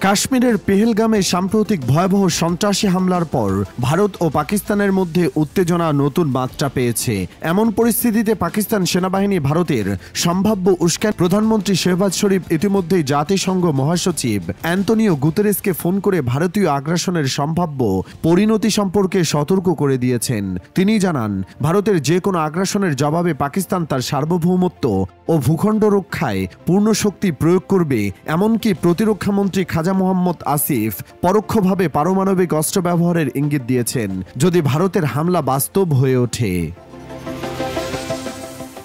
কাশ্মীরের পেহেলগামে সাম্প্রতিক ভয়াবহ সন্ত্রাসী হামলার পর ভারত ও পাকিস্তানের মধ্যে উত্তেজনা নতুন মাত্রা পেয়েছে। এমন পরিস্থিতিতে পাকিস্তান সেনাবাহিনী ভারতের সম্ভাব্য উস্কান প্রধানমন্ত্রী শেহবাজ শরীফ ইতিমধ্যেই জাতিসংঘ মহাসচিব অ্যান্তনিও গুতেরেসকে ফোন করে ভারতীয় আগ্রাসনের সম্ভাব্য পরিণতি সম্পর্কে সতর্ক করে দিয়েছেন। তিনি জানান, ভারতের যে কোনো আগ্রাসনের জবাবে পাকিস্তান তার সার্বভৌমত্ব ও ভূখণ্ড রক্ষায় পূর্ণ শক্তি প্রয়োগ করবে। এমনকি প্রতিরক্ষামন্ত্রী খাজা মোহাম্মদ আসিফ পরোক্ষভাবে পারমাণবিক অস্ত্র ব্যবহারের ইঙ্গিত দিয়েছেন যদি ভারতের হামলা বাস্তব হয়ে ওঠে।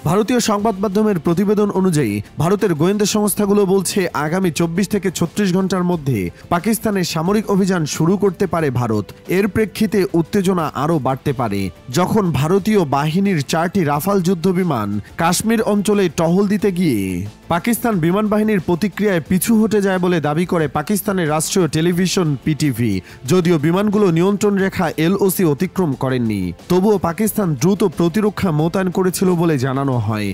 ভারতীয় সংবাদ মাধ্যমের প্রতিবেদন অনুযায়ী ভারতের গোয়েন্দা সংস্থাগুলো বলছে আগামী 24 থেকে 36 ঘন্টার মধ্যে পাকিস্তানে সামরিক অভিযান শুরু করতে পারে ভারত। এর প্রেক্ষিতে উত্তেজনা আরও বাড়তে পারে যখন ভারতীয় বাহিনীর 4টি রাফাল যুদ্ধবিমান কাশ্মীর অঞ্চলে টহল দিতে গিয়ে পাকিস্তান বিমান বাহিনীর প্রতিক্রিয়ায় পিছু হটে যায় বলে দাবি করে পাকিস্তানের রাষ্ট্রীয় টেলিভিশন পিটিভি। যদিও বিমানগুলো নিয়ন্ত্রণ রেখা এলওসি অতিক্রম করেননি, তবুও পাকিস্তান দ্রুত প্রতিরক্ষা মোতায়েন করেছিল বলে জানানো হয়।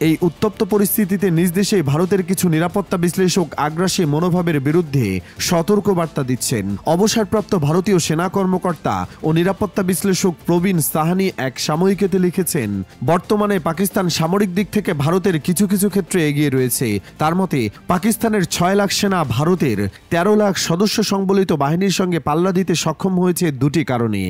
এই উত্তপ্ত পরিস্থিতিতে নিজ দেশে ভারতের কিছু নিরাপত্তা বিশ্লেষক আগ্রাসী মনোভাবের বিরুদ্ধে সতর্কবার্তা দিচ্ছেন। অবসরপ্রাপ্ত ভারতীয় সেনা কর্মকর্তা ও নিরাপত্তা বিশ্লেষক প্রবীণ সাহানি এক সাময়িকীতে লিখেছেন, বর্তমানে পাকিস্তান সামরিক দিক থেকে ভারতের কিছু কিছু ক্ষেত্রে এগিয়ে রয়েছে। তার মতে পাকিস্তানের 6 লাখ সেনা ভারতের 13 লাখ সদস্য সংবলিত বাহিনীর সঙ্গে পাল্লা দিতে সক্ষম হয়েছে দুটি কারণে।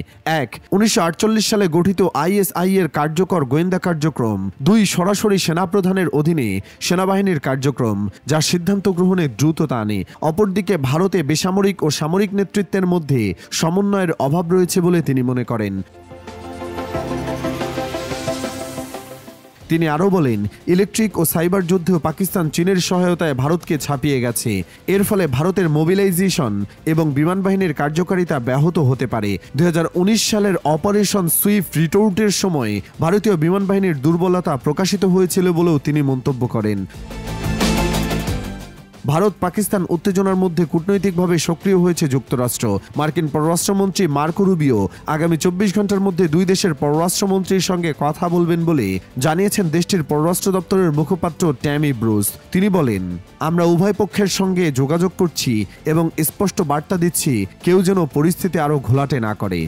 1, 1948 সালে গঠিত ISI এর কার্যকর গোয়েন্দা কার্যক্রম। 2, সরাসরি সেনাপ্রধানের অধীনে সেনাবাহিনীর কার্যক্রম, যা সিদ্ধান্ত গ্রহণে দ্রুততা আনে। অপরদিকে ভারতে বেসামরিক ও সামরিক নেতৃত্বের মধ্যে সমন্বয়ের অভাব রয়েছে বলে তিনি মনে করেন। তিনি আরও বলেন, ইলেকট্রিক ও সাইবার যুদ্ধেও পাকিস্তান চীনের সহায়তায় ভারতকে ছাপিয়ে গেছে। এর ফলে ভারতের মোবিলাইজেশন এবং বিমান বাহিনীর কার্যকারিতা ব্যাহত হতে পারে। 2019 সালের অপারেশন সুইফট রিটোর্টের সময় ভারতীয় বিমান বাহিনীর দুর্বলতা প্রকাশিত হয়েছিল বলেও তিনি মন্তব্য করেন। ভারত পাকিস্তান উত্তেজনার মধ্যে কূটনৈতিকভাবে সক্রিয় হয়েছে যুক্তরাষ্ট্র। মার্কিন পররাষ্ট্রমন্ত্রী মার্কো রুবিও আগামী 24 ঘন্টার মধ্যে দুই দেশের পররাষ্ট্রমন্ত্রীর সঙ্গে কথা বলবেন বলে জানিয়েছেন দেশটির পররাষ্ট্র দপ্তরের মুখপাত্র ট্যামি ব্রুস। তিনি বলেন, আমরা উভয় পক্ষের সঙ্গে যোগাযোগ করছি এবং স্পষ্ট বার্তা দিচ্ছি কেউ যেন পরিস্থিতি আরও ঘোলাটে না করে।